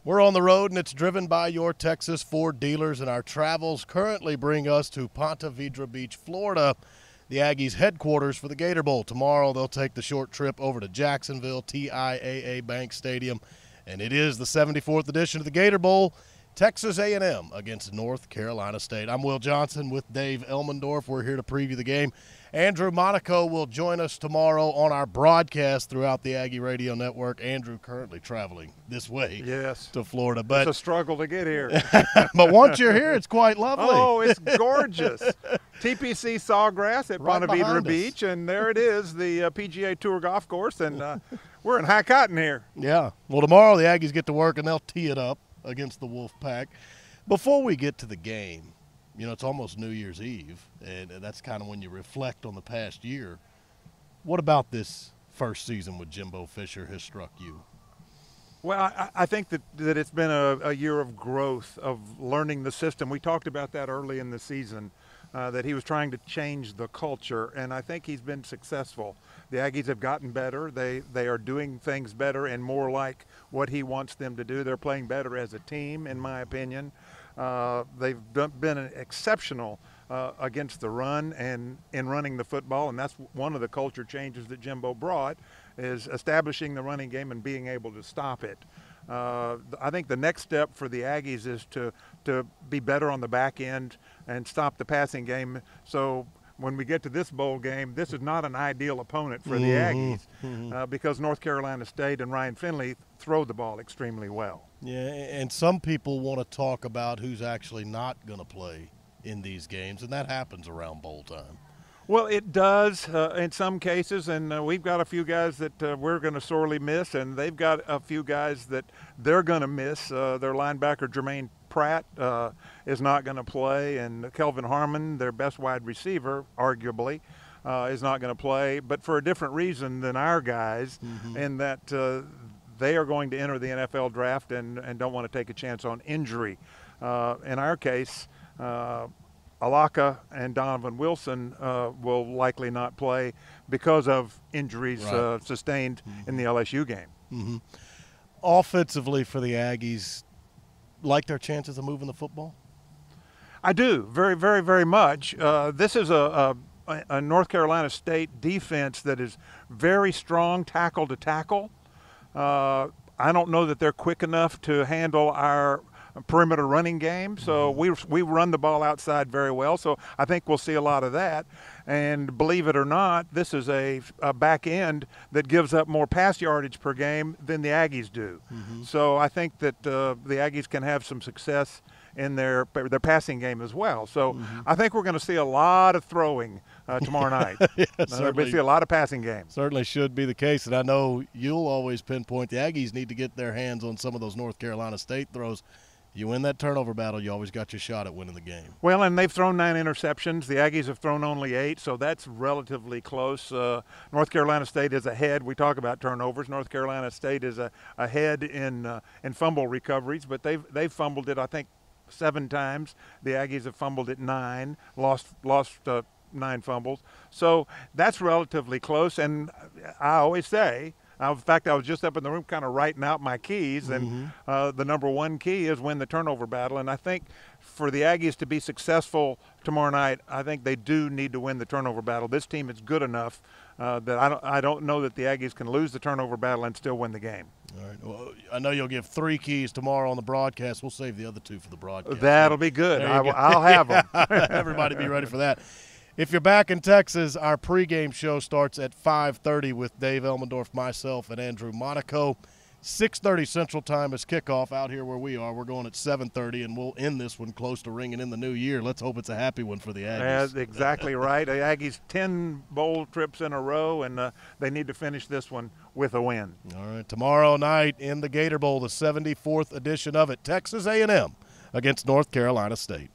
We're on the road, and it's driven by your Texas Ford dealers, and our travels currently bring us to Ponte Vedra Beach, Florida, the Aggies' headquarters for the Gator Bowl. Tomorrow they'll take the short trip over to Jacksonville, TIAA Bank Stadium, and it is the 74th edition of the Gator Bowl, Texas A&M against North Carolina State. I'm Will Johnson with Dave Elmendorf. We're here to preview the game. Andrew Monaco will join us tomorrow on our broadcast throughout the Aggie Radio Network. Andrew currently traveling this way to Florida. But it's a struggle to get here. But once you're here, it's quite lovely. Oh, it's gorgeous. TPC Sawgrass at Ponte Vedra Beach, and there it is, the PGA Tour golf course, and we're in high cotton here. Yeah. Well, tomorrow the Aggies get to work, and they'll tee it up against the Wolfpack. Before we get to the game, you know, it's almost New Year's Eve, and that's kind of when you reflect on the past year. What about this first season with Jimbo Fisher has struck you? Well, I think that it's been a year of growth, of learning the system. We talked about that early in the season, that he was trying to change the culture, and I think he's been successful. The Aggies have gotten better. They are doing things better and more like what he wants them to do. They're playing better as a team, in my opinion. They've been exceptional against the run and in running the football, and that's one of the culture changes that Jimbo brought, is establishing the running game and being able to stop it. I think the next step for the Aggies is to be better on the back end and stop the passing game. So when we get to this bowl game, this is not an ideal opponent for the Aggies because North Carolina State and Ryan Finley throw the ball extremely well. Yeah, and some people want to talk about who's actually not going to play in these games, and that happens around bowl time. Well, it does in some cases, and we've got a few guys that we're going to sorely miss, and they've got a few guys that they're going to miss. Their linebacker, Jermaine Pratt, is not going to play, and Kelvin Harmon, their best wide receiver, arguably, is not going to play, but for a different reason than our guys, in that they are going to enter the NFL draft and don't want to take a chance on injury. In our case, Alaka and Donovan Wilson will likely not play because of injuries sustained in the LSU game. Offensively for the Aggies, like their chances of moving the football? I do, very, very, very much. This is a North Carolina State defense that is very strong tackle to tackle. I don't know that they're quick enough to handle our perimeter running game, so we run the ball outside very well, so I think we'll see a lot of that. And believe it or not, this is a back end that gives up more pass yardage per game than the Aggies do. So I think that the Aggies can have some success in their passing game as well. So I think we're going to see a lot of throwing tomorrow night. We're going to see a lot of passing game. Certainly should be the case, and I know you'll always pinpoint the Aggies need to get their hands on some of those North Carolina State throws. You win that turnover battle, you always got your shot at winning the game. Well, and they've thrown 9 interceptions. The Aggies have thrown only 8, so that's relatively close. North Carolina State is ahead. We talk about turnovers. North Carolina State is ahead in fumble recoveries, but they've fumbled it, I think, 7 times. The Aggies have fumbled it 9, lost 9 fumbles. So that's relatively close, and I always say, in fact, I was just up in the room kind of writing out my keys, and the number 1 key is win the turnover battle. And I think for the Aggies to be successful tomorrow night, I think they do need to win the turnover battle. This team is good enough that I don't know that the Aggies can lose the turnover battle and still win the game. All right. Well, I know you'll give 3 keys tomorrow on the broadcast. We'll save the other 2 for the broadcast. That'll be good. I'll have them. Everybody be ready for that. If you're back in Texas, our pregame show starts at 5:30 with Dave Elmendorf, myself, and Andrew Monaco. 6:30 Central Time is kickoff out here where we are. We're going at 7:30, and we'll end this one close to ringing in the new year. Let's hope it's a happy one for the Aggies. That's exactly right. The Aggies 10 bowl trips in a row, and they need to finish this one with a win. All right, tomorrow night in the Gator Bowl, the 74th edition of it, Texas A&M against North Carolina State.